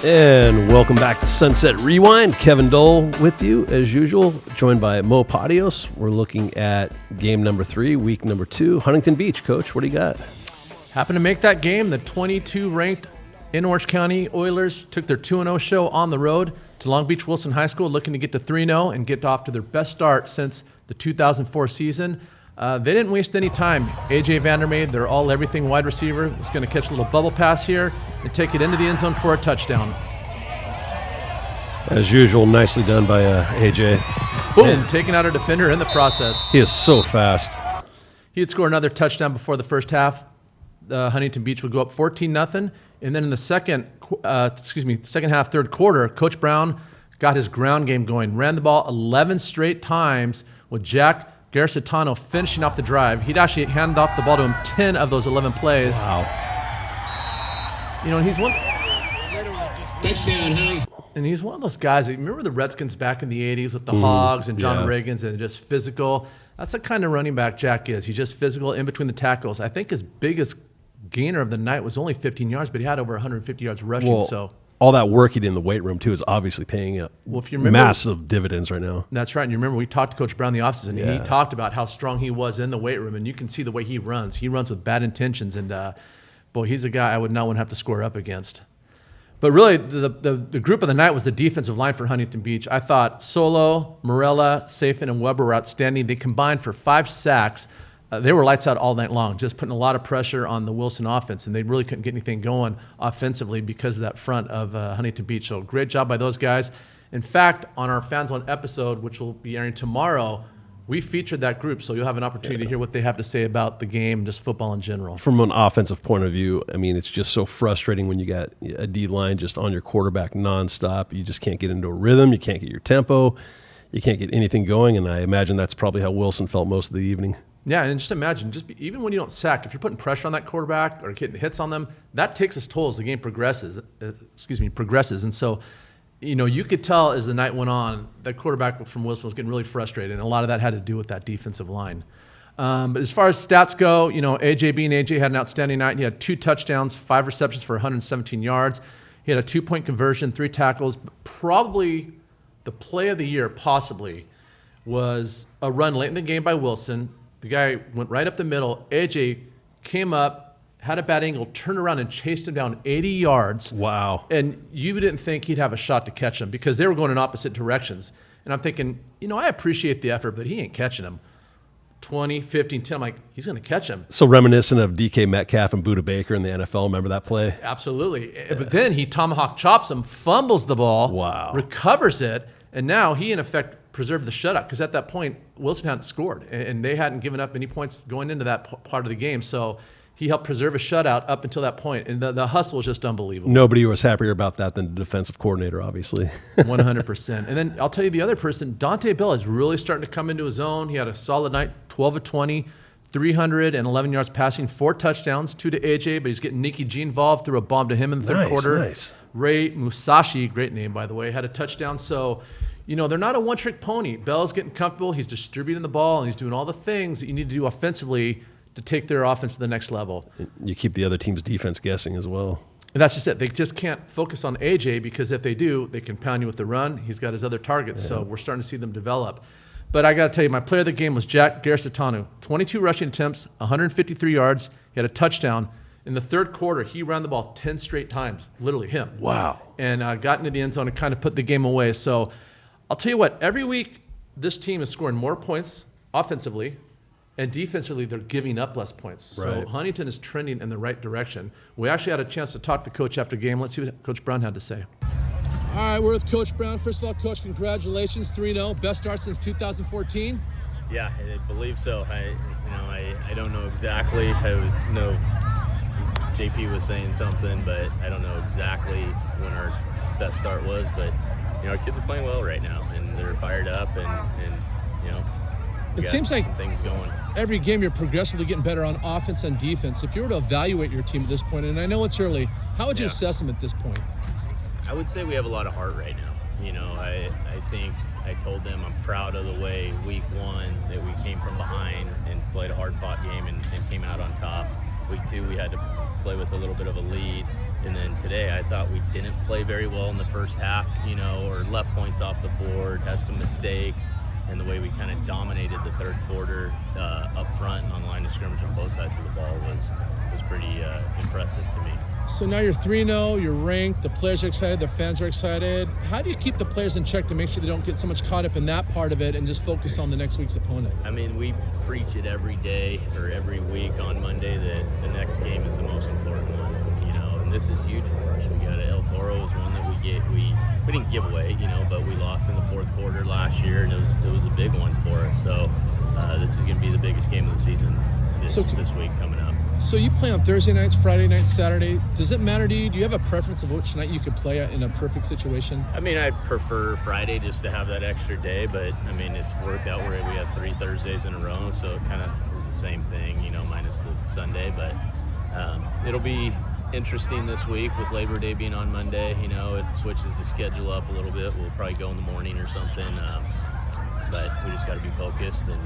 And welcome back to Sunset Rewind. Kevin Dull with you, as usual, joined by Moe Pottios. We're looking at game number 3, week number 2, Huntington Beach. Coach, what do you got? Happened to make that game. The 22-ranked in Orange County Oilers took their 2-0 show on the road to Long Beach Wilson High School, looking to get to 3-0 and get off to their best start since the 2004 season. They didn't waste any time. AJ Vandermade, their all-everything wide receiver, was going to catch a little bubble pass here and take it into the end zone for a touchdown. As usual, nicely done by AJ. Boom, and taking out a defender in the process. He is so fast. He had scored another touchdown before the first half. Huntington Beach would go up 14-0. And then in the second half, third quarter, Coach Brown got his ground game going. Ran the ball 11 straight times with Geracitano finishing off the drive. He'd actually handed off the ball to him 10 of those 11 plays. Wow. You know, he's one of those guys. Remember the Redskins back in the 80s with the Hogs and John Riggins and just physical? That's the kind of running back Jack is. He's just physical in between the tackles. I think his biggest gainer of the night was only 15 yards, but he had over 150 yards rushing. Well, all that work he did in the weight room, too, is obviously paying if you remember, massive dividends right now. That's right. And you remember we talked to Coach Brown in the offseason, and he talked about how strong he was in the weight room, and you can see the way he runs. He runs with bad intentions, and, boy, he's a guy I would not want to have to square up against. But really, the group of the night was the defensive line for Huntington Beach. I thought Soleau, Marella, Saifan, and Weber were outstanding. They combined for 5 sacks. They were lights out all night long, just putting a lot of pressure on the Wilson offense, and they really couldn't get anything going offensively because of that front of Huntington Beach. So great job by those guys. In fact, on our Fans On episode, which will be airing tomorrow, we featured that group, so you'll have an opportunity to hear what they have to say about the game and just football in general. From an offensive point of view, I mean, it's just so frustrating when you got a D-line just on your quarterback nonstop. You just can't get into a rhythm. You can't get your tempo. You can't get anything going, and I imagine that's probably how Wilson felt most of the evening. Yeah, and just imagine, even when you don't sack, if you're putting pressure on that quarterback or getting hits on them, that takes its toll as the game progresses. And so, you know, you could tell as the night went on, that quarterback from Wilson was getting really frustrated, and a lot of that had to do with that defensive line. But as far as stats go, you know, AJ had an outstanding night. He had 2 touchdowns, 5 receptions for 117 yards. He had a 2-point conversion, 3 tackles. Probably the play of the year, possibly, was a run late in the game by Wilson. The guy went right up the middle. AJ came up, had a bad angle, turned around and chased him down 80 yards. Wow. And you didn't think he'd have a shot to catch him because they were going in opposite directions. And I'm thinking, you know, I appreciate the effort, but he ain't catching him. 20, 15, 10. I'm like, he's going to catch him. So reminiscent of DK Metcalf and Buda Baker in the NFL. Remember that play? Absolutely. But then he tomahawk chops him, fumbles the ball, recovers it, and now he, in effect, preserved the shutout because at that point, Wilson hadn't scored, and they hadn't given up any points going into that part of the game. So he helped preserve a shutout up until that point, and the hustle was just unbelievable. Nobody was happier about that than the defensive coordinator, obviously. 100%. And then I'll tell you the other person, Daunte Bell is really starting to come into his own. He had a solid night, 12 of 20, 311 yards passing, 4 touchdowns, 2 to AJ, but he's getting Nikki G involved, threw a bomb to him in the third quarter. Nice. Ray Musashi, great name, by the way, had a touchdown. So, you know, they're not a one-trick pony. Bell's getting comfortable. He's distributing the ball, and he's doing all the things that you need to do offensively to take their offense to the next level. You keep the other team's defense guessing as well. And that's just it. They just can't focus on AJ because if they do, they can pound you with the run. He's got his other targets, so we're starting to see them develop. But I got to tell you, my player of the game was Geracitano. 22 rushing attempts, 153 yards. He had a touchdown. In the third quarter, he ran the ball 10 straight times, literally him. Wow. And got into the end zone and kind of put the game away. So I'll tell you what, every week this team is scoring more points offensively, and defensively they're giving up less points. So Huntington is trending in the right direction. We actually had a chance to talk to the coach after the game. Let's see what Coach Brown had to say. All right, we're with Coach Brown. First of all, Coach, congratulations, 3-0, best start since 2014. Yeah, I believe so. I don't know exactly. JP was saying something, but I don't know exactly when our best start was. But our kids are playing well right now, and they're fired up, and it seems like some things going. Every game you're progressively getting better on offense and defense. If you were to evaluate your team at this point, and I know it's early, how would you assess them at this point? I would say we have a lot of heart right now. I think I told them I'm proud of the way week 1 that we came from behind and played a hard-fought game and came out on top. Week 2, we had to play with a little bit of a lead. And then today, I thought we didn't play very well in the first half, or left points off the board, had some mistakes. And the way we kind of dominated the third quarter up front and on the line of scrimmage on both sides of the ball was pretty impressive to me. So now you're 3-0, you're ranked, the players are excited, the fans are excited. How do you keep the players in check to make sure they don't get so much caught up in that part of it and just focus on the next week's opponent? I mean, we preach it every day or every week on Monday that the next game is the most important one, and this is huge for us. We got El Toro is one that we didn't give away, but we lost in the fourth quarter last year, and it was a big one for us. So this is going to be the biggest game of the season this week coming up. So you play on Thursday nights, Friday nights, Saturday. Does it matter to you? Do you have a preference of which night you could play at in a perfect situation? I mean, I prefer Friday just to have that extra day, but I mean, it's worked out where we have 3 Thursdays in a row, so it kind of is the same thing, minus the Sunday. But it'll be interesting this week with Labor Day being on Monday. It switches the schedule up a little bit. We'll probably go in the morning or something, but we just got to be focused. And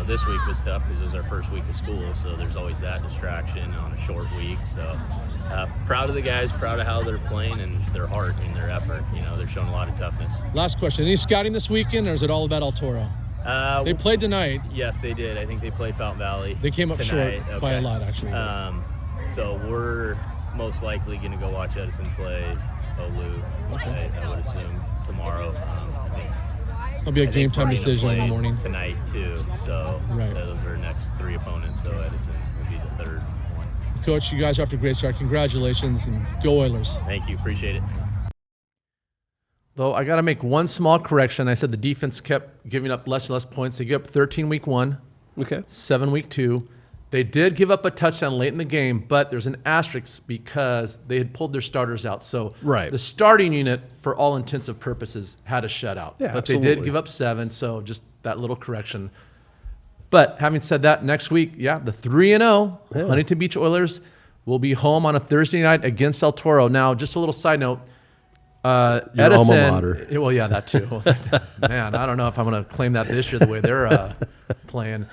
this week was tough because it was our first week of school, so there's always that distraction on a short week. So proud of the guys, proud of how they're playing and their heart and their effort. They're showing a lot of toughness. Last question. Any scouting this weekend, or is it all about El Toro? They played tonight. Yes, they did. I think they played Fountain Valley. They came up tonight. short by a lot, actually. So we're most likely going to go watch Edison play Olu. Okay. I would assume tomorrow. I think it'll be a game time decision in the morning. Tonight, too. So, right. So those are our next 3 opponents. So Edison will be the third one. Coach, you guys are off to a great start. Congratulations, and go Oilers. Thank you. Appreciate it. Though I got to make one small correction. I said the defense kept giving up less and less points. They gave up 13 week 1, 7 week 2. They did give up a touchdown late in the game, but there's an asterisk because they had pulled their starters out. So the starting unit, for all intensive purposes, had a shutout. Yeah, but absolutely. They did give up 7, so just that little correction. But having said that, next week, the 3-0 Huntington Beach Oilers will be home on a Thursday night against El Toro. Now, just a little side note. Edison, alma mater. Well, yeah, that too. Man, I don't know if I'm going to claim that this year the way they're playing.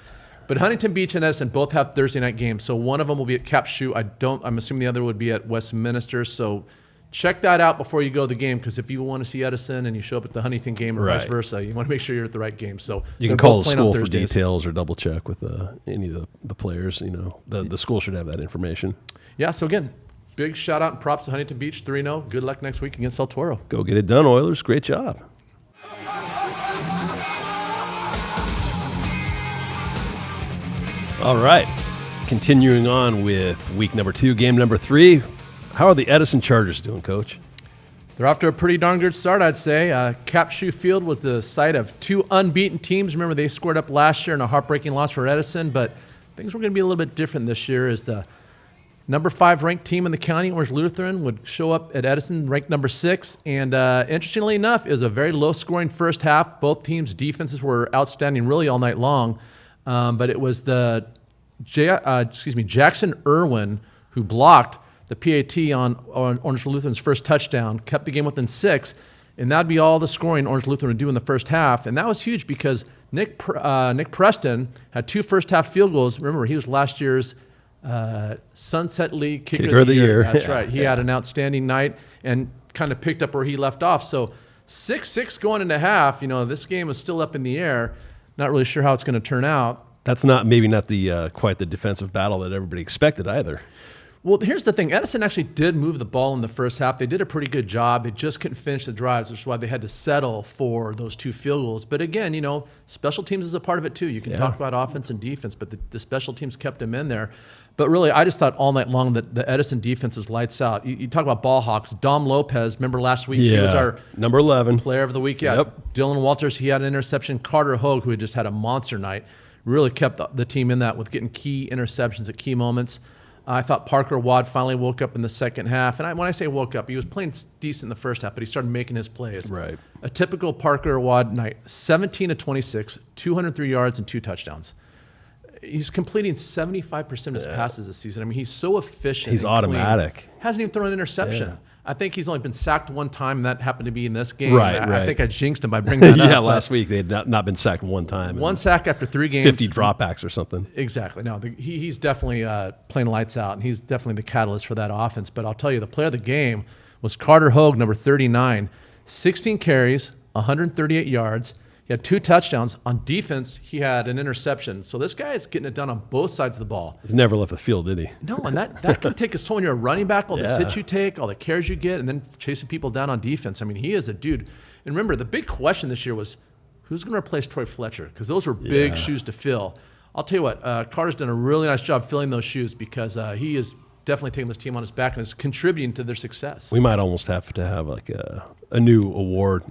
But Huntington Beach and Edison both have Thursday night games. So one of them will be at Cap Shoe. I'm assuming the other would be at Westminster. So check that out before you go to the game, because if you want to see Edison and you show up at the Huntington game or vice versa, you want to make sure you're at the right game. So you can call the school for details or double check with any of the players. The school should have that information. Yeah. So again, big shout out and props to Huntington Beach 3-0. Good luck next week against El Toro. Go get it done, Oilers. Great job. All right. Continuing on with week number 2, game number 3. How are the Edison Chargers doing, Coach? They're off to a pretty darn good start, I'd say. Cap Shoe Field was the site of 2 unbeaten teams. Remember, they scored up last year in a heartbreaking loss for Edison, but things were going to be a little bit different this year as the number 5 ranked team in the county, Orange Lutheran, would show up at Edison ranked number 6. And interestingly enough, it was a very low-scoring first half. Both teams' defenses were outstanding really all night long. But it was the Jackson Irwin who blocked the PAT on Orange Lutheran's first touchdown, kept the game within 6, and that'd be all the scoring Orange Lutheran would do in the first half. And that was huge because Nick Preston had 2 first-half field goals. Remember, he was last year's Sunset League Kicker of the Year. That's right. He had an outstanding night and kind of picked up where he left off. So 6-6 going into half. This game is still up in the air. Not really sure how it's going to turn out. That's maybe not the quite the defensive battle that everybody expected either. Well, here's the thing. Edison actually did move the ball in the first half. They did a pretty good job. They just couldn't finish the drives, which is why they had to settle for those 2 field goals. But again, special teams is a part of it too. You can talk about offense and defense, but the special teams kept them in there. But really, I just thought all night long that the Edison defense was lights out. You talk about ball hawks. Dom Lopez, remember last week? He was our number 11 player of the week. Yeah. Yep. Dylan Walters, he had an interception. Carter Hogue, who had just had a monster night, really kept the team in that with getting key interceptions at key moments. I thought Parker Awad finally woke up in the second half. And when I say woke up, he was playing decent in the first half, but he started making his plays. Right. A typical Parker Awad night, 17 of 26, 203 yards and 2 touchdowns. He's completing 75% of his passes this season. I mean, he's so efficient. He's automatic. Clean. Hasn't even thrown an interception. I think he's only been sacked one time, and that happened to be in this game. Right. I think I jinxed him by bringing that up. Yeah, last week they had not been sacked one time. One sack after 3 games. 50 dropbacks or something. Exactly. No, he's definitely playing lights out, and he's definitely the catalyst for that offense. But I'll tell you, the player of the game was Carter Hogue, number 39, 16 carries, 138 yards. He had 2 touchdowns. On defense, he had an interception. So this guy is getting it done on both sides of the ball. He's never left the field, did he? No, and that can take its toll when you're a running back, all the hits you take, all the carries you get, and then chasing people down on defense. I mean, he is a dude. And remember, the big question this year was, who's going to replace Troy Fletcher? Because those were big shoes to fill. I'll tell you what, Carter's done a really nice job filling those shoes because he is definitely taking this team on his back and is contributing to their success. We might almost have to have like a new award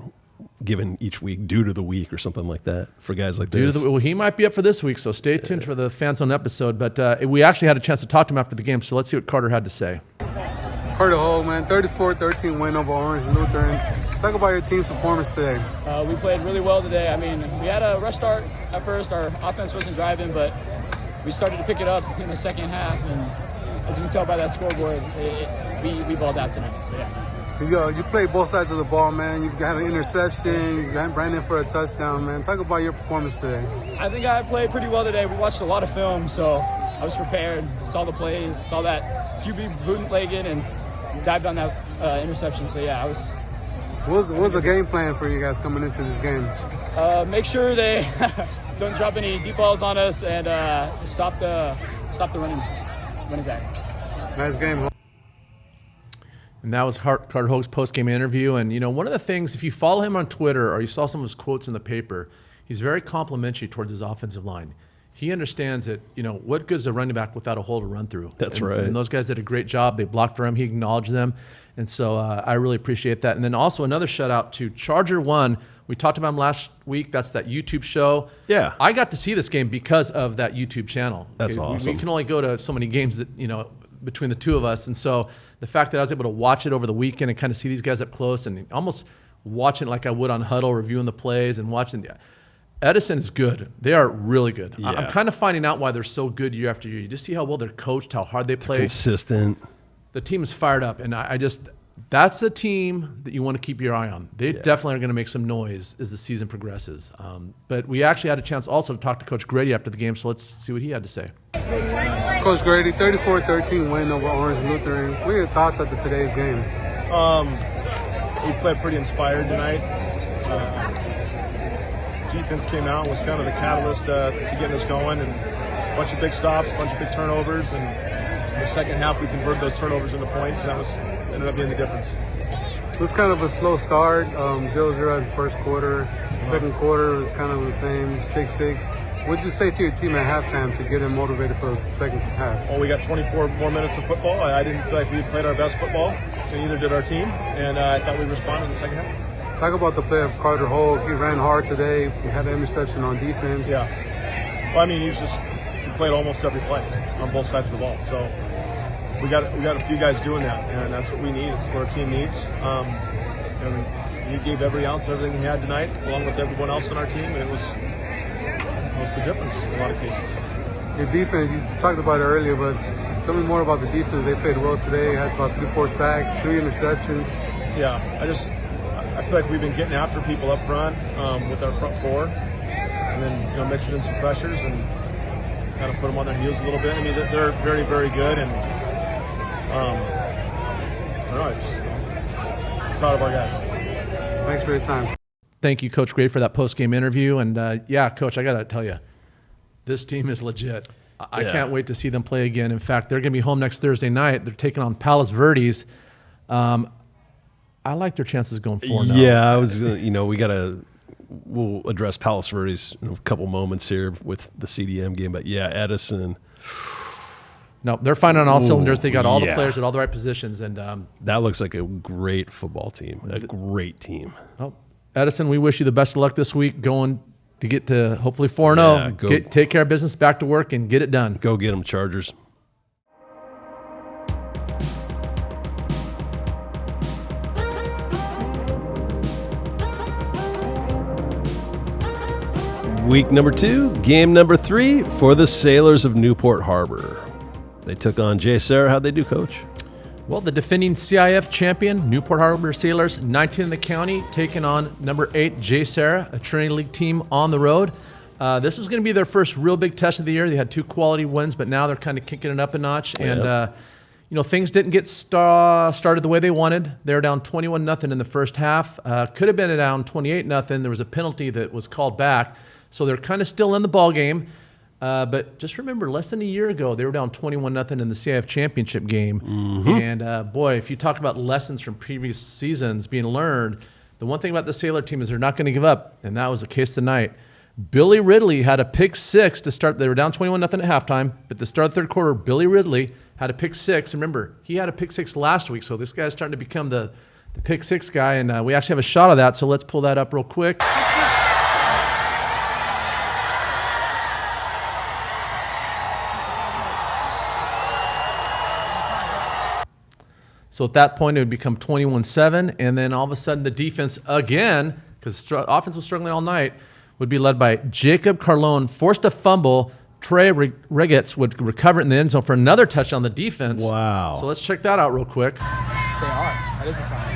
given each week due to the week or something like that for guys like this. Well, he might be up for this week, so stay tuned for the Fan Zone episode. But we actually had a chance to talk to him after the game, so let's see what Carter had to say. Carter Hogue, man, 34-13 win over Orange Lutheran. Talk about your team's performance today. We played really well today. I mean, we had a rush start at first. Our offense wasn't driving, but we started to pick it up in the second half. And as you can tell by that scoreboard, we balled out tonight. So, yeah. You played both sides of the ball, man. You had an interception. You ran in for a touchdown, man. Talk about your performance today. I think I played pretty well today. We watched a lot of film, so I was prepared. Saw the plays, saw that QB bootlegging, and dived on that interception. So, yeah, I was... What was the game plan for you guys coming into this game? Make sure they don't drop any deep balls on us and stop the running back. Nice game. And that was Carter Hogue's post-game interview. And, one of the things, if you follow him on Twitter or you saw some of his quotes in the paper, he's very complimentary towards his offensive line. He understands that, what good is a running back without a hole to run through? That's right. And those guys did a great job. They blocked for him. He acknowledged them. And so I really appreciate that. And then also another shout out to Charger One. We talked about him last week. That's that YouTube show. Yeah. I got to see this game because of that YouTube channel. That's awesome. We can only go to so many games that, between the two of us. And so the fact that I was able to watch it over the weekend and kind of see these guys up close and almost watching it like I would on Huddle, reviewing the plays and watching. Edison is good. They are really good. Yeah. I'm kind of finding out why they're so good year after year. You just see how well they're coached, how hard they play. Consistent. The team is fired up. And that's a team that you want to keep your eye on. They definitely are going to make some noise as the season progresses. But we actually had a chance also to talk to Coach Grady after the game, so let's see what he had to say. Coach Grady, 34-13 win over Orange Lutheran. What are your thoughts after today's game? We played pretty inspired tonight. Defense came out and was kind of the catalyst to getting us going, and a bunch of big stops, a bunch of big turnovers, and in the second half we converted those turnovers into points, and that ended up being the difference. It was kind of a slow start, 0-0 in the first quarter. Second quarter was kind of the same, 6-6. What did you say to your team at halftime to get them motivated for the second half? Well, we got 24 more minutes of football. I didn't feel like we played our best football, and neither did our team, and I thought we responded in the second half. Talk about the play of Carter Hogue. He ran hard today. He had an interception on defense. Yeah. Well, I mean, he played almost every play on both sides of the ball. So we got a few guys doing that, and that's what we need. It's what our team needs. And he gave every ounce of everything he had tonight, along with everyone else on our team, and it was the difference in a lot of cases. Your defense, you talked about it earlier, but tell me more about the defense. They played well today. Had about 3-4 sacks, 3 interceptions. Yeah, I feel like we've been getting after people up front with our front four, and then mixing in some pressures and kind of put them on their heels a little bit. I mean, they're very, very good, and I don't know, I'm just proud of our guys. Thanks for your time. Thank you, Coach Grady, for that post-game interview. And, Coach, I got to tell you, this team is legit. I can't wait to see them play again. In fact, they're going to be home next Thursday night. They're taking on Palos Verdes. I like their chances going 4-0. Yeah, we'll address Palos Verdes in a couple moments here with the CDM game. But, Edison. No, they're firing on all cylinders. They got all the players at all the right positions. And that looks like a great football team, a great team. Oh, Edison, we wish you the best of luck this week going to get to hopefully 4-0. Take care of business, back to work, and get it done. Go get them, Chargers. Week number 2, game number 3 for the Sailors of Newport Harbor. They took on Jay Sarah. How'd they do, Coach? Well, the defending CIF champion, Newport Harbor Sailors, 19 in the county, taking on number 8, J. Sarah, a Trinity League team on the road. This was going to be their first real big test of the year. They had 2 quality wins, but now they're kind of kicking it up a notch. Yep. And, things didn't get started the way they wanted. They were down 21-0 in the first half. Could have been down 28-0. There was a penalty that was called back. So they're kind of still in the ball game. But just remember, less than a year ago, they were down 21-0 in the CIF championship game. Mm-hmm. And boy, if you talk about lessons from previous seasons being learned, the one thing about the Sailor team is they're not going to give up, and that was the case tonight. Billy Ridley had a pick 6 to start. They were down 21-0 at halftime, but to start the third quarter, Billy Ridley had a pick 6. Remember, he had a pick 6 last week, so this guy's starting to become the pick 6 guy, and we actually have a shot of that, so let's pull that up real quick. So at that point, it would become 21-7, and then all of a sudden the defense again, because offense was struggling all night, would be led by Jacob Carlon, forced a fumble. Trey Regitz would recover it in the end zone for another touchdown on the defense. Wow. So let's check that out real quick. They are. That is a sign.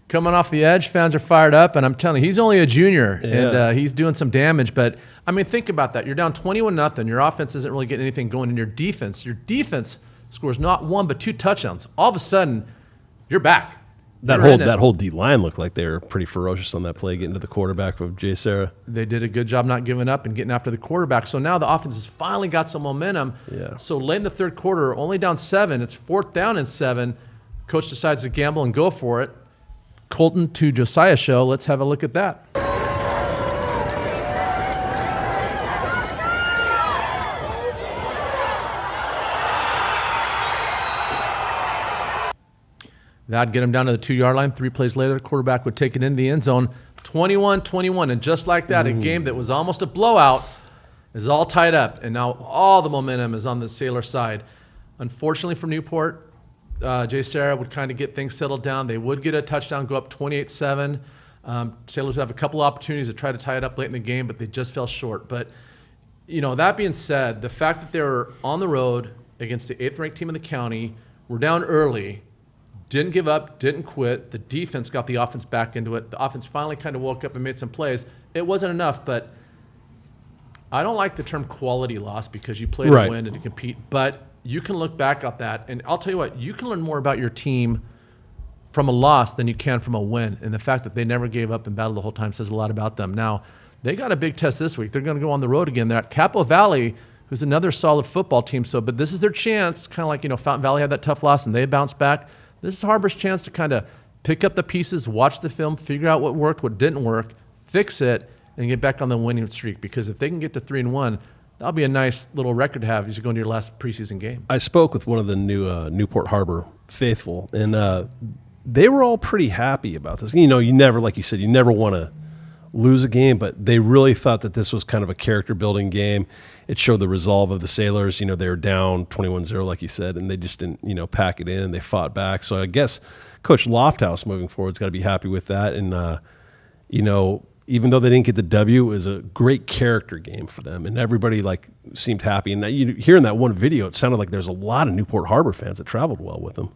Coming off the edge, fans are fired up, and I'm telling you, he's only a junior, and he's doing some damage. But, I mean, think about that. You're down 21-0. Your offense isn't really getting anything going in your defense. Your defense scores not 1 but 2 touchdowns. All of a sudden, you're back. That whole D-line looked like they were pretty ferocious on that play, getting to the quarterback of J. Sarah. They did a good job not giving up and getting after the quarterback. So now the offense has finally got some momentum. Yeah. So late in the third quarter, only down 7. It's 4th down and 7. Coach decides to gamble and go for it. Colton to Josiah show. Let's have a look at that. That'd get him down to the 2-yard line. 3 plays later, the quarterback would take it into the end zone. 21-21. And just like that, a game that was almost a blowout is all tied up. And now all the momentum is on the Sailor side. Unfortunately for Newport, J. Sarah would kind of get things settled down. They would get a touchdown, go up 28-7. Sailors would have a couple opportunities to try to tie it up late in the game, but they just fell short. But, that being said, the fact that they were on the road against the 8th-ranked team in the county, were down early, didn't give up, didn't quit. The defense got the offense back into it. The offense finally kind of woke up and made some plays. It wasn't enough, but I don't like the term quality loss because you play to win and to compete. But you can look back at that, and I'll tell you what, you can learn more about your team from a loss than you can from a win. And the fact that they never gave up and battled the whole time says a lot about them. Now, they got a big test this week. They're going to go on the road again. They're at Capo Valley, who's another solid football team. But this is their chance, kind of like, Fountain Valley had that tough loss and they bounced back. This is Harbor's chance to kind of pick up the pieces, watch the film, figure out what worked, what didn't work, fix it, and get back on the winning streak. Because if they can get to 3-1, that'll be a nice little record to have as you go into your last preseason game. I spoke with one of the new Newport Harbor faithful, and they were all pretty happy about this. You never, like you said, you never want to lose a game, but they really thought that this was kind of a character-building game. It showed the resolve of the Sailors. They were down 21-0, like you said, and they just didn't, pack it in, and they fought back. So I guess Coach Lofthouse moving forward has got to be happy with that. And, even though they didn't get the W, it was a great character game for them, and everybody seemed happy. And hearing that one video, it sounded like there's a lot of Newport Harbor fans that traveled well with them.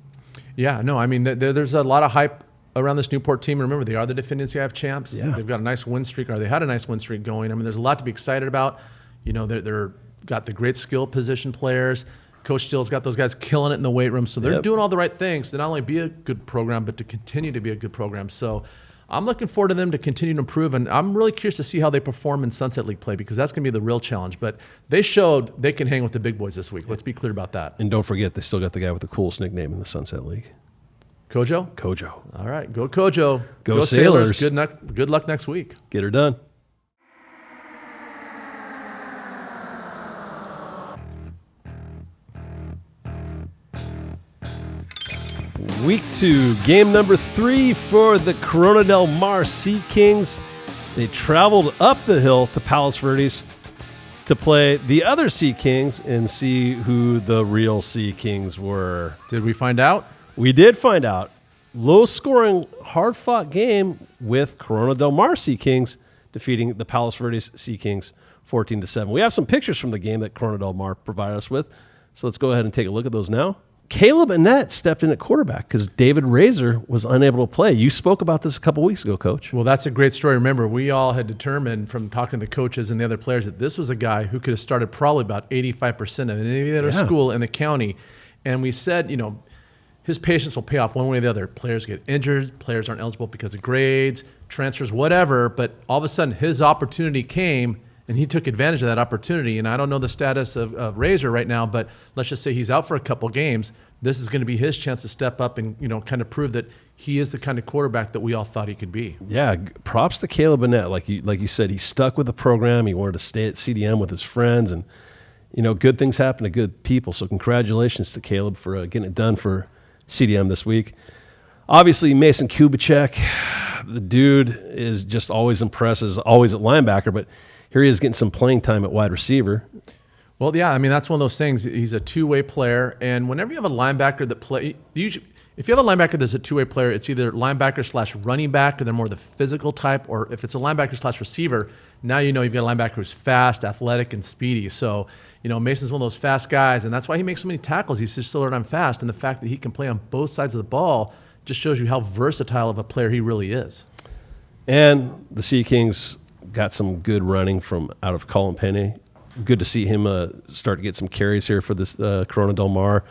Yeah, no, I mean, there's a lot of hype around this Newport team. Remember, they are the defending CIF champs. Yeah. They've got a nice win streak, or they had a nice win streak going. I mean, there's a lot to be excited about. They're got the great skill position players. Coach Still's got those guys killing it in the weight room. So they're doing all the right things to not only be a good program, but to continue to be a good program. So I'm looking forward to them to continue to improve, and I'm really curious to see how they perform in Sunset League play, because that's going to be the real challenge. But they showed they can hang with the big boys this week. Let's be clear about that. And don't forget, they still got the guy with the coolest nickname in the Sunset League. Kojo? Kojo. All right, go Kojo. Go Sailors. Good luck next week. Get her done. Week 2, game number 3 for the Corona del Mar Sea Kings. They traveled up the hill to Palos Verdes to play the other Sea Kings and see who the real Sea Kings were. Did we find out? We did find out. Low-scoring, hard-fought game with Corona Del Mar Sea Kings defeating the Palos Verdes Sea Kings 14-7. We have some pictures from the game that Corona Del Mar provided us with, so let's go ahead and take a look at those now. Kaleb Annett stepped in at quarterback because David Razor was unable to play. You spoke about this a couple weeks ago, Coach. Well, that's a great story. Remember, we all had determined from talking to the coaches and the other players that this was a guy who could have started probably about 85% of any other school in the county. And we said, his patience will pay off one way or the other. Players get injured, players aren't eligible because of grades, transfers, whatever. But all of a sudden, his opportunity came, and he took advantage of that opportunity. And I don't know the status of Razor right now, but let's just say he's out for a couple games. This is going to be his chance to step up and, kind of prove that he is the kind of quarterback that we all thought he could be. Yeah, props to Kaleb Annett. Like you said, he stuck with the program. He wanted to stay at CDM with his friends. And, good things happen to good people. So congratulations to Kaleb for getting it done for CDM this week. Obviously, Mason Kubicek, the dude is just always impressive, always at linebacker, but here he is getting some playing time at wide receiver. Well, yeah, that's one of those things. He's a two-way player, and whenever you have a linebacker that if you have a linebacker that's a two-way player, it's either linebacker / running back, or they're more the physical type, or if it's a linebacker / receiver, now you've got a linebacker who's fast, athletic, and speedy. So, Mason's one of those fast guys, and that's why he makes so many tackles. He's just so darn fast, and the fact that he can play on both sides of the ball just shows you how versatile of a player he really is. And the Sea Kings got some good running from out of Colin Pene. Good to see him start to get some carries here for this Corona Del Mar.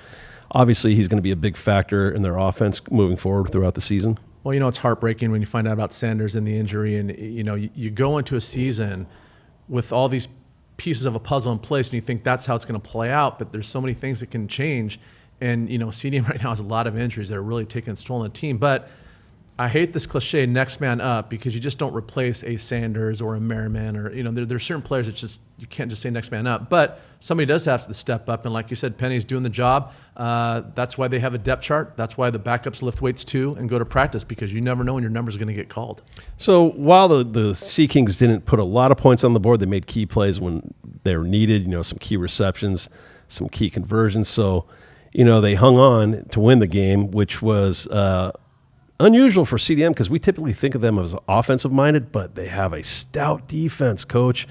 Obviously, he's going to be a big factor in their offense moving forward throughout the season. Well, it's heartbreaking when you find out about Sanders and the injury, and you go into a season with all these pieces of a puzzle in place, and you think that's how it's going to play out, but there's so many things that can change. And, CDM right now has a lot of injuries that are really taking its toll on the team. But I hate this cliche, next man up, because you just don't replace a Sanders or a Merriman, or, there's certain players that you can't just say next man up. But somebody does have to step up. And like you said, Penny's doing the job. That's why they have a depth chart. That's why the backups lift weights too and go to practice, because you never know when your number's going to get called. So while the Sea Kings didn't put a lot of points on the board, they made key plays when they were needed, some key receptions, some key conversions. So, they hung on to win the game, which was unusual for CDM because we typically think of them as offensive-minded, but they have a stout defense, Coach.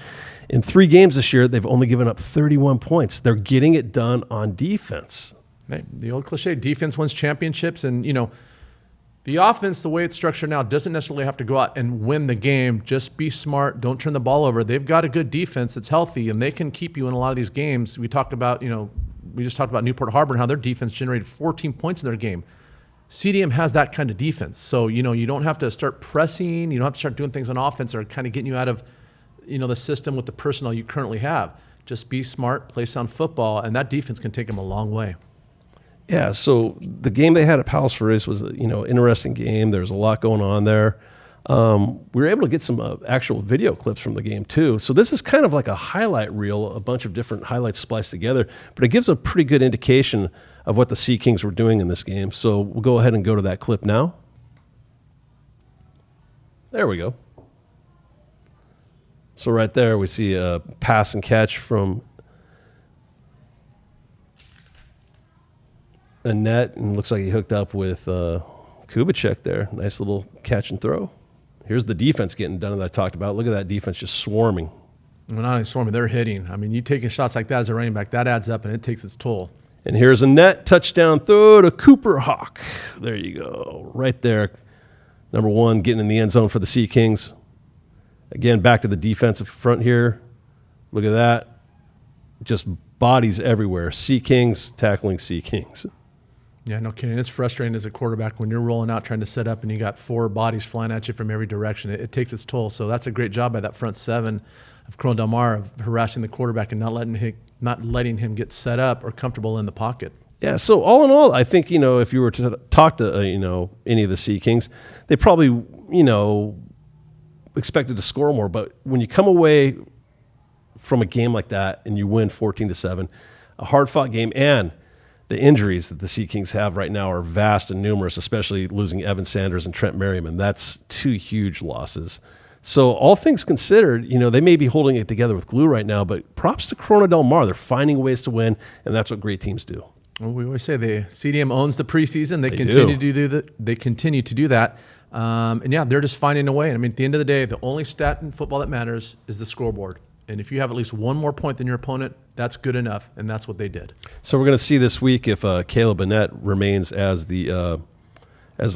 In 3 games this year, they've only given up 31 points. They're getting it done on defense. Hey, the old cliche, defense wins championships. And, the offense, the way it's structured now, doesn't necessarily have to go out and win the game. Just be smart. Don't turn the ball over. They've got a good defense that's healthy, and they can keep you in a lot of these games. We talked about, we just talked about Newport Harbor and how their defense generated 14 points in their game. CDM has that kind of defense. So, you don't have to start pressing. You don't have to start doing things on offense that are kind of getting you out of, the system with the personnel you currently have. Just be smart, play sound football, and that defense can take them a long way. Yeah, so the game they had at Palos Verdes was, interesting game. There was a lot going on there. We were able to get some actual video clips from the game, too. So this is kind of like a highlight reel, a bunch of different highlights spliced together, but it gives a pretty good indication of what the Sea Kings were doing in this game. So we'll go ahead and go to that clip now. There we go. So right there we see a pass and catch from Annett, and looks like he hooked up with Kubicek there. Nice little catch and throw. Here's the defense getting done that I talked about. Look at that defense just swarming. Well, not only swarming, they're hitting. You taking shots like that as a running back, that adds up and it takes its toll. And here's Annett, touchdown throw to Cooper Hawk. There you go. Right there. Number 1 getting in the end zone for the Sea Kings. Again, back to the defensive front here. Look at that. Just bodies everywhere. Sea Kings tackling Sea Kings. Yeah, no kidding. It's frustrating as a quarterback when you're rolling out trying to set up and you got 4 bodies flying at you from every direction. It takes its toll. So that's a great job by that front 7 of Corona Del Mar of harassing the quarterback and not letting him get set up or comfortable in the pocket. Yeah, so all in all, I think, if you were to talk to, any of the Sea Kings, they probably, expected to score more. But when you come away from a game like that and you win 14-7, a hard-fought game, and the injuries that the Sea Kings have right now are vast and numerous, especially losing Evan Sanders and Trent Merriman. That's 2 huge losses. So all things considered, they may be holding it together with glue right now, but props to Corona Del Mar. They're finding ways to win, and that's what great teams do. Well, we always say the CDM owns the preseason. They continue to do that. They continue to do that. And yeah, they're just finding a way. And I mean, at the end of the day, the only stat in football that matters is the scoreboard. And if you have at least one more point than your opponent, that's good enough. And that's what they did. So we're going to see this week if Kaleb Annett remains as the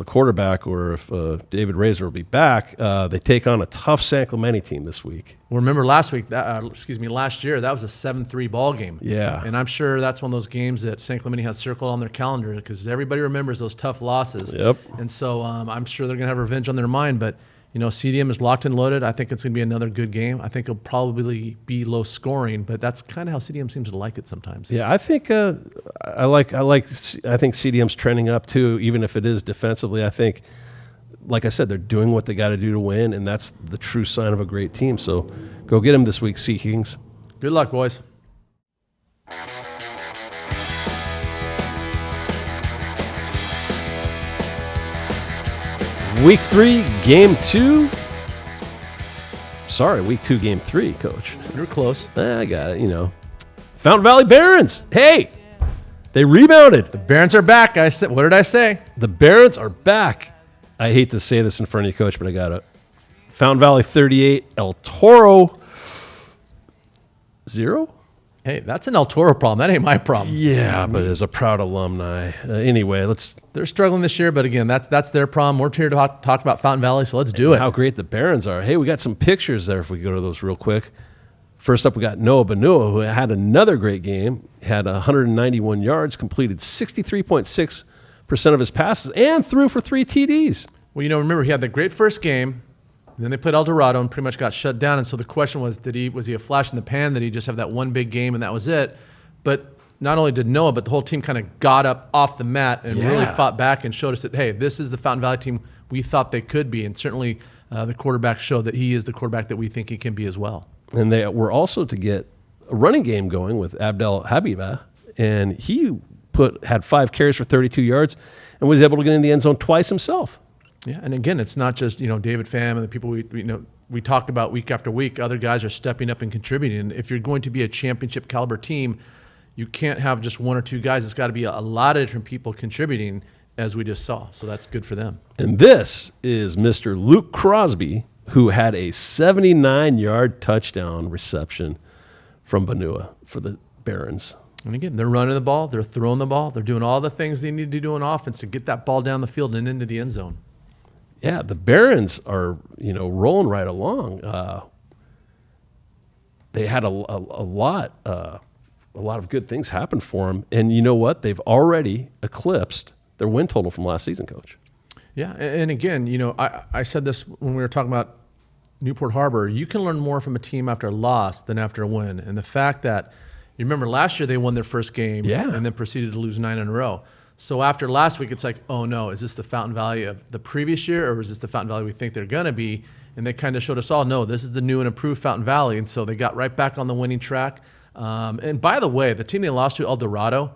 quarterback, or if David Razor will be back. They take on a tough San Clemente team this week. Well, remember last year, that was a 7-3 ball game. Yeah. And I'm sure that's one of those games that San Clemente has circled on their calendar because everybody remembers those tough losses. Yep. And so I'm sure they're going to have revenge on their mind. But, CDM is locked and loaded. I think it's going to be another good game. I think it'll probably be low scoring, but that's kind of how CDM seems to like it sometimes. Yeah, I think I think CDM's trending up too, even if it is defensively. I think, like I said, they're doing what they got to do to win, and that's the true sign of a great team. So go get them this week, Sea Kings. Good luck, boys. Week 3, Game 2. Sorry, Week 2, Game 3, Coach. You're close. I got it, Fountain Valley Barons. Hey, they rebounded. The Barons are back. What did I say? The Barons are back. I hate to say this in front of you, Coach, but I got it. Fountain Valley 38, El Toro 0. Hey, that's an El Toro problem. That ain't my problem. Yeah, but as a proud alumni. Anyway, They're struggling this year, but again, that's their problem. We're here to talk about Fountain Valley, so let's do it. How great the Barons are. Hey, we got some pictures there if we go to those real quick. First up, we got Noa Banua, who had another great game, had 191 yards, completed 63.6% of his passes, and threw for 3 TDs. Well, remember, he had that great first game. Then they played El Dorado and pretty much got shut down. And so the question was, was he a flash in the pan? Did he just have that one big game and that was it? But not only did Noah, but the whole team kind of got up off the mat and really fought back and showed us that, hey, this is the Fountain Valley team we thought they could be. And certainly the quarterback showed that he is the quarterback that we think he can be as well. And they were also to get a running game going with Abdel Habibeh, and he had 5 carries for 32 yards and was able to get in the end zone twice himself. Yeah, and again, it's not just David Pham and the people we talk about week after week. Other guys are stepping up and contributing. And if you're going to be a championship caliber team, you can't have just 1 or 2 guys. It's got to be a lot of different people contributing, as we just saw. So that's good for them. And this is Mr. Luke Crosby, who had a 79-yard touchdown reception from Banua for the Barons. And again, they're running the ball, they're throwing the ball, they're doing all the things they need to do on offense to get that ball down the field and into the end zone. Yeah, the Barons are, rolling right along. They had a lot of good things happen for them, and you know what? They've already eclipsed their win total from last season, Coach. Yeah, and again, I said this when we were talking about Newport Harbor. You can learn more from a team after a loss than after a win, and the fact that you remember last year they won their first game, and then proceeded to lose 9 in a row. So after last week, it's like, oh no, is this the Fountain Valley of the previous year, or is this the Fountain Valley we think they're going to be? And they kind of showed us all, no, this is the new and improved Fountain Valley. And so they got right back on the winning track. And by the way, the team they lost to, El Dorado,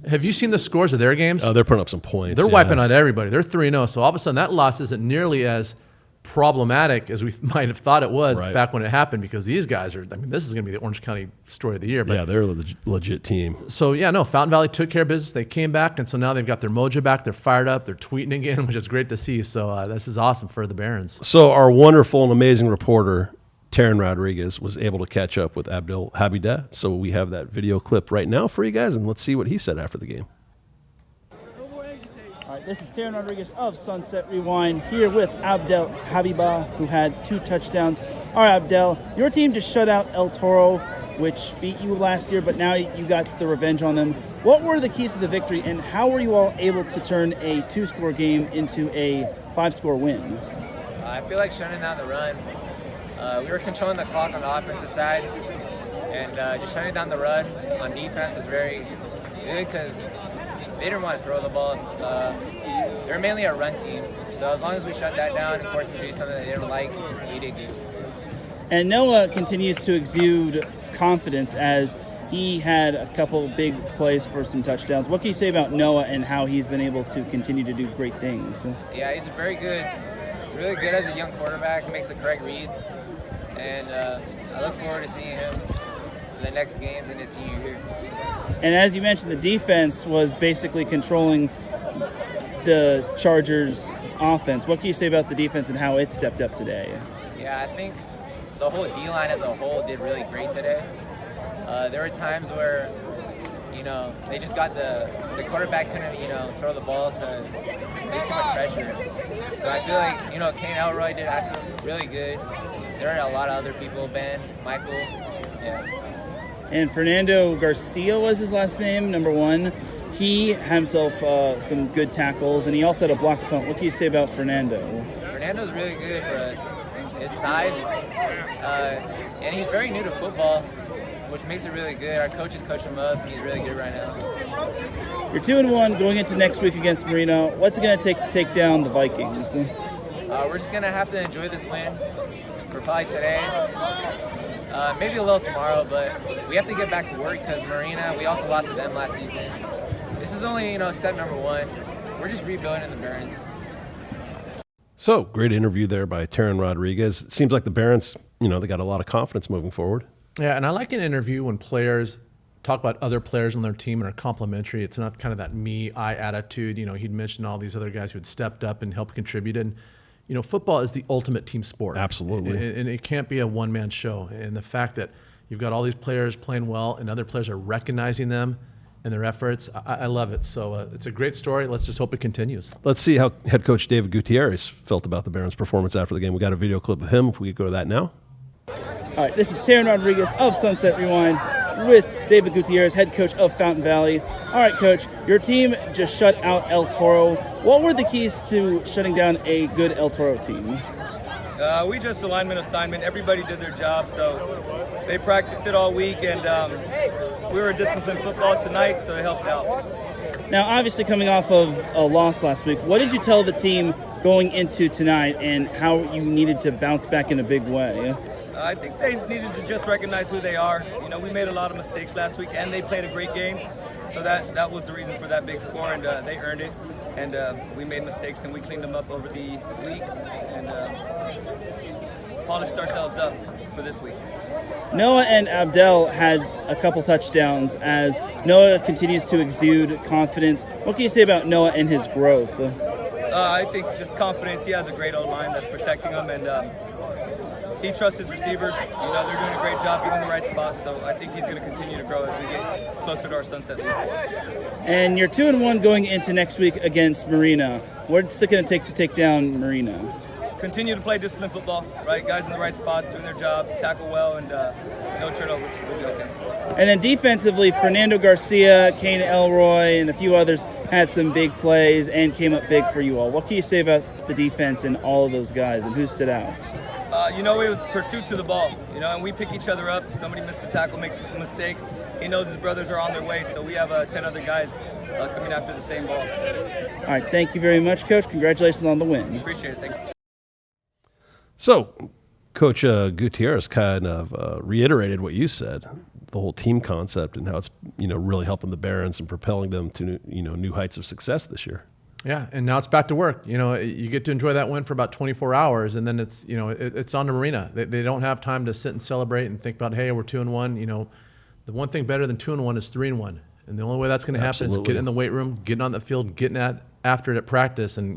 have you seen the scores of their games? Oh, they're putting up some points. They're wiping out everybody. They're 3-0. So all of a sudden, that loss isn't nearly as problematic as we might have thought it was back when it happened, because these guys are, this is going to be the Orange County story of the year. But yeah, they're a legit team. So, Fountain Valley took care of business. They came back, and so now they've got their mojo back. They're fired up. They're tweeting again, which is great to see. So this is awesome for the Barons. So our wonderful and amazing reporter, Taryn Rodriguez, was able to catch up with Abdel Habibeh. So we have that video clip right now for you guys, and let's see what he said after the game. This is Taryn Rodriguez of Sunset Rewind here with Abdel Habibeh, who had 2 touchdowns. All right, Abdel, your team just shut out El Toro, which beat you last year, but now you got the revenge on them. What were the keys to the victory, and how were you all able to turn a 2-score game into a 5-score win? I feel like shutting down the run. We were controlling the clock on the offensive side, and just shutting down the run on defense is very good because they didn't want to throw the ball. They're mainly a run team. So as long as we shut that down and force them to do something they didn't like, we did good. And Noah continues to exude confidence as he had a couple big plays for some touchdowns. What can you say about Noah and how he's been able to continue to do great things? Yeah, he's a very good He's really good as a young quarterback, makes the correct reads, and I look forward to seeing him in the next games in his senior year. And as you mentioned, the defense was basically controlling the Chargers' offense. What can you say about the defense and how it stepped up today? Yeah, I think the whole D-line as a whole did really great today. There were times where, they just got the quarterback couldn't, throw the ball because there's too much pressure. So I feel like, Kane Elroy did actually really good. There are a lot of other people, Ben, Michael, yeah. And Fernando Garcia was his last name, number 1. He had himself some good tackles, and he also had a blocked punt. What can you say about Fernando? Fernando's really good for us. His size, and he's very new to football, which makes it really good. Our coaches coach him up. He's really good right now. You're 2-1 going into next week against Marino. What's it going to take down the Vikings? We're just going to have to enjoy this win for probably today. Maybe a little tomorrow, but we have to get back to work because Marina, we also lost to them last season. This is only, step number 1. We're just rebuilding the Barons. So, great interview there by Trey Rodriguez. It seems like the Barons, they got a lot of confidence moving forward. Yeah, and I like an interview when players talk about other players on their team and are complimentary. It's not kind of that me-I attitude. He'd mentioned all these other guys who had stepped up and helped contribute. And, football is the ultimate team sport. Absolutely. And it can't be a one-man show. And the fact that you've got all these players playing well and other players are recognizing them and their efforts, I love it. So it's a great story. Let's just hope it continues. Let's see how head coach David Gutierrez felt about the Barons' performance after the game. We got a video clip of him, if we could go to that now. All right, this is Trey Rodriguez of Sunset Rewind with David Gutierrez, head coach of Fountain Valley. All right, Coach, your team just shut out El Toro. What were the keys to shutting down a good El Toro team? We just alignment assignment. Everybody did their job, so they practiced it all week, and we were disciplined football tonight, so it helped out. Now, obviously coming off of a loss last week, what did you tell the team going into tonight and how you needed to bounce back in a big way? I think they needed to just recognize who they are. We made a lot of mistakes last week, and they played a great game. So that was the reason for that big score, and they earned it. And we made mistakes, and we cleaned them up over the week and polished ourselves up for this week. Noah and Abdel had a couple touchdowns as Noah continues to exude confidence. What can you say about Noah and his growth? I think just confidence. He has a great O-line that's protecting him, and he trusts his receivers. They're doing a great job being in the right spot, so I think he's going to continue to grow as we get closer to our Sunset League. And you're 2-1 going into next week against Marina. What's it going to take down Marina? Continue to play disciplined football, right? Guys in the right spots, doing their job, tackle well, and no turnovers. We'll be okay. And then defensively, Fernando Garcia, Kane Elroy, and a few others had some big plays and came up big for you all. What can you say about the defense and all of those guys and who stood out? It was pursuit to the ball, and we pick each other up. Somebody missed a tackle, makes a mistake. He knows his brothers are on their way, so we have 10 other guys coming after the same ball. All right, thank you very much, Coach. Congratulations on the win. Appreciate it. Thank you. So, Coach Gutierrez kind of reiterated what you said, the whole team concept and how it's really helping the Barons and propelling them to new heights of success this year. Yeah, and now it's back to work. You get to enjoy that win for about 24 hours, and then it's it's on to Marina. They don't have time to sit and celebrate and think about, hey, we're 2-1. The one thing better than 2-1 is 3-1, and the only way that's going to happen is getting in the weight room, getting on the field, getting after it at practice, and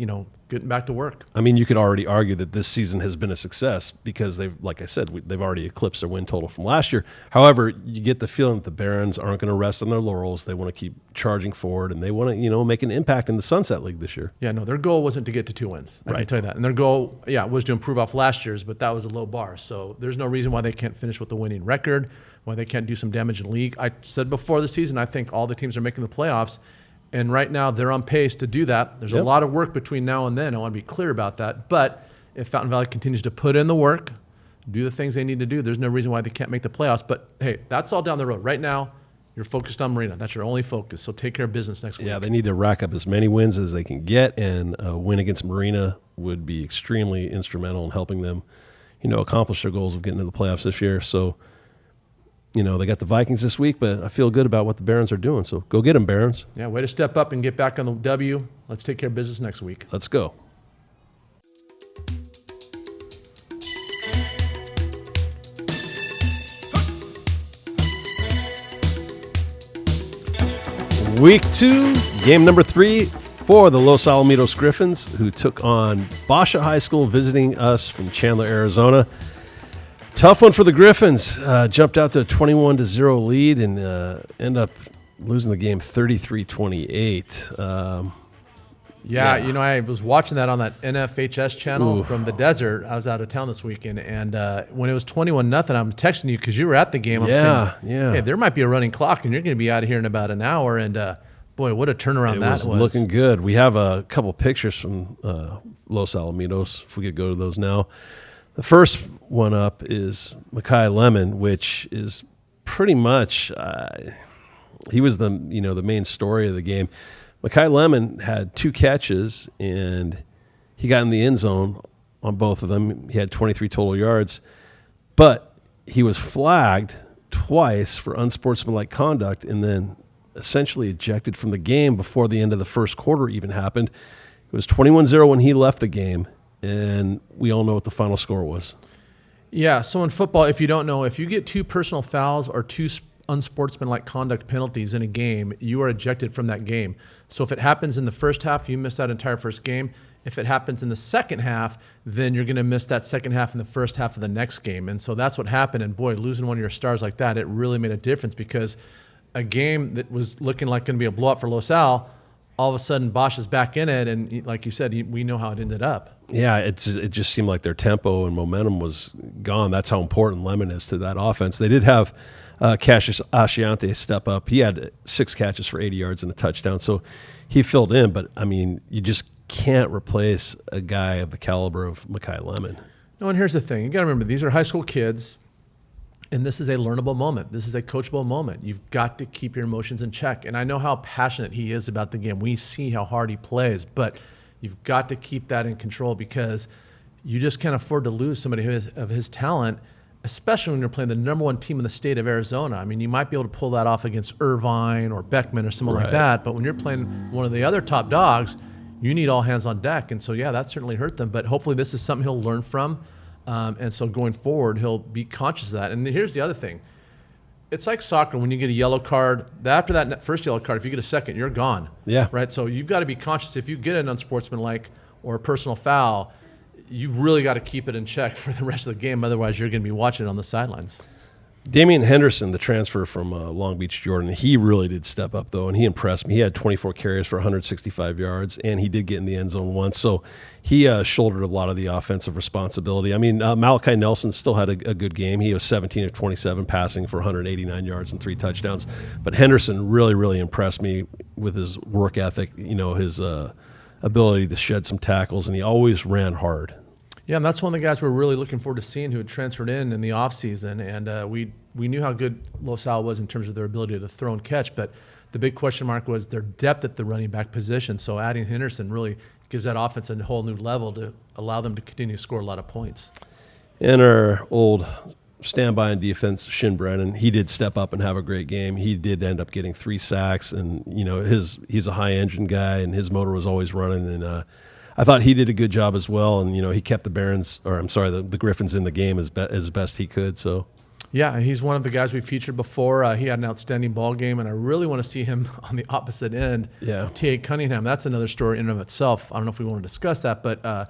getting back to work. I mean, you could already argue that this season has been a success because like I said, they've already eclipsed their win total from last year. However, you get the feeling that the Barons aren't going to rest on their laurels. They want to keep charging forward, and they want to, make an impact in the Sunset League this year. Yeah, no, their goal wasn't to get to 2 wins. I can tell you that. And their goal, was to improve off last year's, but that was a low bar. So there's no reason why they can't finish with a winning record, why they can't do some damage in the league. I said before the season, I think all the teams are making the playoffs. And right now, they're on pace to do that. There's a lot of work between now and then. I want to be clear about that. But if Fountain Valley continues to put in the work, do the things they need to do, there's no reason why they can't make the playoffs. But, hey, that's all down the road. Right now, you're focused on Marina. That's your only focus. So take care of business next week. Yeah, they need to rack up as many wins as they can get, and a win against Marina would be extremely instrumental in helping them, accomplish their goals of getting to the playoffs this year. So, they got the Vikings this week, but I feel good about what the Barons are doing. So go get them, Barons. Yeah, way to step up and get back on the W. Let's take care of business next week. Let's go. Week 2, game number 3 for the Los Alamitos Griffins, who took on Basha High School, visiting us from Chandler, Arizona. Tough one for the Griffins. Jumped out to a 21-0 lead and end up losing the game 33-28. Yeah, you know, I was watching that on that NFHS channel from the desert. I was out of town this weekend, and when it was 21-0, I'm texting you because you were at the game. I'm saying, hey, there might be a running clock, and you're going to be out of here in about an hour. And boy, what a turnaround that was. It was looking good. We have a couple pictures from Los Alamitos, if we could go to those now. The first one up is Makai Lemon, which is pretty much he was the main story of the game. Makai Lemon had 2 catches, and he got in the end zone on both of them. He had 23 total yards, but he was flagged twice for unsportsmanlike conduct and then essentially ejected from the game before the end of the first quarter even happened. It was 21-0 when he left the game, and we all know what the final score was. Yeah, so in football, if you don't know, if you get 2 personal fouls or 2 unsportsmanlike conduct penalties in a game, you are ejected from that game. So if it happens in the first half, you miss that entire first game. If it happens in the second half, then you're going to miss that second half in the first half of the next game. And so that's what happened. And boy, losing one of your stars like that, it really made a difference, because a game that was looking like going to be a blowout for Los Al, all of a sudden Bosch is back in it. And like you said, we know how it ended up. Yeah, it just seemed like their tempo and momentum was gone. That's how important Lemon is to that offense. They did have Cassius Asciante step up. He had 6 catches for 80 yards and a touchdown, so he filled in. But, I mean, you just can't replace a guy of the caliber of Makai Lemon. No, and here's the thing. You got to remember, these are high school kids, and this is a learnable moment. This is a coachable moment. You've got to keep your emotions in check. And I know how passionate he is about the game. We see how hard he plays, but you've got to keep that in control, because you just can't afford to lose somebody of his talent, especially when you're playing the number 1 team in the state of Arizona. I mean, you might be able to pull that off against Irvine or Beckman or someone like that, but when you're playing one of the other top dogs, you need all hands on deck. And so, yeah, that certainly hurt them, but hopefully this is something he'll learn from. And so going forward, he'll be conscious of that. And here's the other thing. It's like soccer. When you get a yellow card, after that first yellow card, if you get a second, you're gone. Yeah. Right? So you've got to be conscious. If you get an unsportsmanlike or a personal foul, you really got to keep it in check for the rest of the game. Otherwise, you're going to be watching it on the sidelines. Damian Henderson, the transfer from Long Beach, Jordan, he really did step up, though, and he impressed me. He had 24 carries for 165 yards, and he did get in the end zone once. So he shouldered a lot of the offensive responsibility. I mean, Malachi Nelson still had a good game. He was 17 of 27 passing for 189 yards and 3 touchdowns. But Henderson really, really impressed me with his work ethic, his ability to shed some tackles, and he always ran hard. Yeah, and that's one of the guys we're really looking forward to seeing, who had transferred in the offseason. And we knew how good Los Al was in terms of their ability to throw and catch, but the big question mark was their depth at the running back position. So adding Henderson really gives that offense a whole new level to allow them to continue to score a lot of points. And our old standby on defense, Sinn Brennan, he did step up and have a great game. He did end up getting 3 sacks, and he's a high engine guy, and his motor was always running. And I thought he did a good job as well, and he kept the Griffins in the game as best he could. So, yeah, he's one of the guys we featured before. He had an outstanding ball game, and I really want to see him on the opposite end. Yeah, T.A. Cunningham, that's another story in and of itself. I don't know if we want to discuss that, but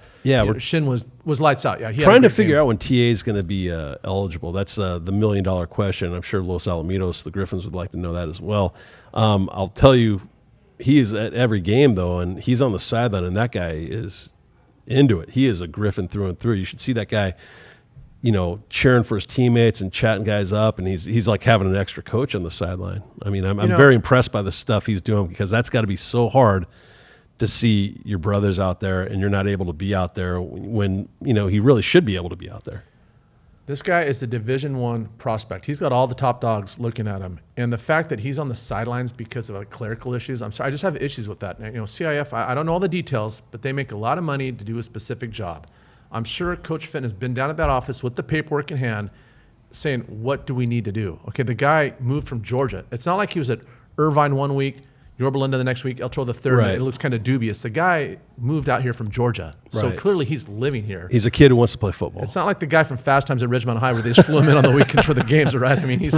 Shin was lights out. Yeah, trying to figure out when T.A. is going to be eligible. That's the $1 million question. I'm sure Los Alamitos, the Griffins, would like to know that as well. I'll tell you, he is at every game, though, and he's on the sideline, and that guy is into it. He is a Griffin through and through. You should see that guy, cheering for his teammates and chatting guys up, and he's like having an extra coach on the sideline. I mean, I'm very impressed by the stuff he's doing, because that's got to be so hard to see your brothers out there and you're not able to be out there when, he really should be able to be out there. This guy is a Division I prospect. He's got all the top dogs looking at him. And the fact that he's on the sidelines because of clerical issues, I'm sorry, I just have issues with that. CIF, I don't know all the details, but they make a lot of money to do a specific job. I'm sure Coach Finn has been down at that office with the paperwork in hand saying, what do we need to do? Okay, the guy moved from Georgia. It's not like he was at Irvine one week, Yorba Linda the next week, El Toro the third. Right. It looks kind of dubious. The guy moved out here from Georgia, so clearly he's living here. He's a kid who wants to play football. It's not like the guy from Fast Times at Ridgemont High where they just flew him in on the weekends for the games, right? I mean, he's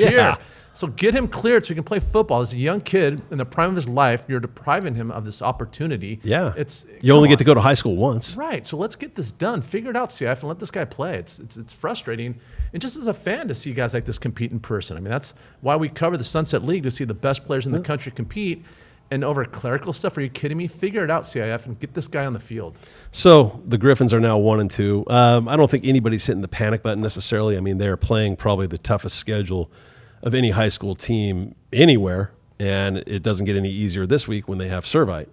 here. So get him cleared so he can play football. As a young kid in the prime of his life, you're depriving him of this opportunity. Yeah. You only get to go to high school once. Right. So let's get this done. Figure it out, CF, and let this guy play. It's frustrating. And just as a fan to see guys like this compete in person. I mean, that's why we cover the Sunset League, to see the best players in the country compete. And over clerical stuff, are you kidding me? Figure it out, CIF, and get this guy on the field. So the Griffins are now 1-2. I don't think anybody's hitting the panic button necessarily. I mean, they're playing probably the toughest schedule of any high school team anywhere, and it doesn't get any easier this week when they have Servite.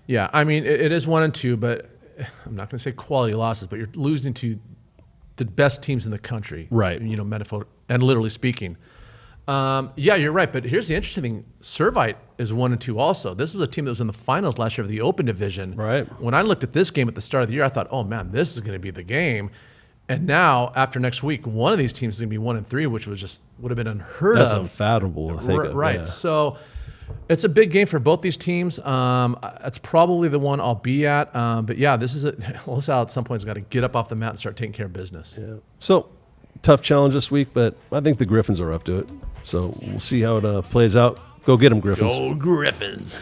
Yeah, I mean, it is 1-2, but I'm not going to say quality losses, but you're losing to the best teams in the country. Right. You know, metaphor and literally speaking. Yeah, you're right. But here's the interesting thing. Servite is 1-2 also. This was a team that was in the finals last year of the Open Division. Right. When I looked at this game at the start of the year, I thought, oh, man, this is going to be the game. And now, after next week, one of these teams is going to be 1-3, which would have been unheard That's of. That's unfathomable to think of. Right. Yeah. So it's a big game for both these teams. It's probably the one I'll be at. But yeah, this is LaSalle at some point has got to get up off the mat and start taking care of business. Yeah. So tough challenge this week, but I think the Griffins are up to it. So we'll see how it plays out. Go get them, Griffins. Go Griffins.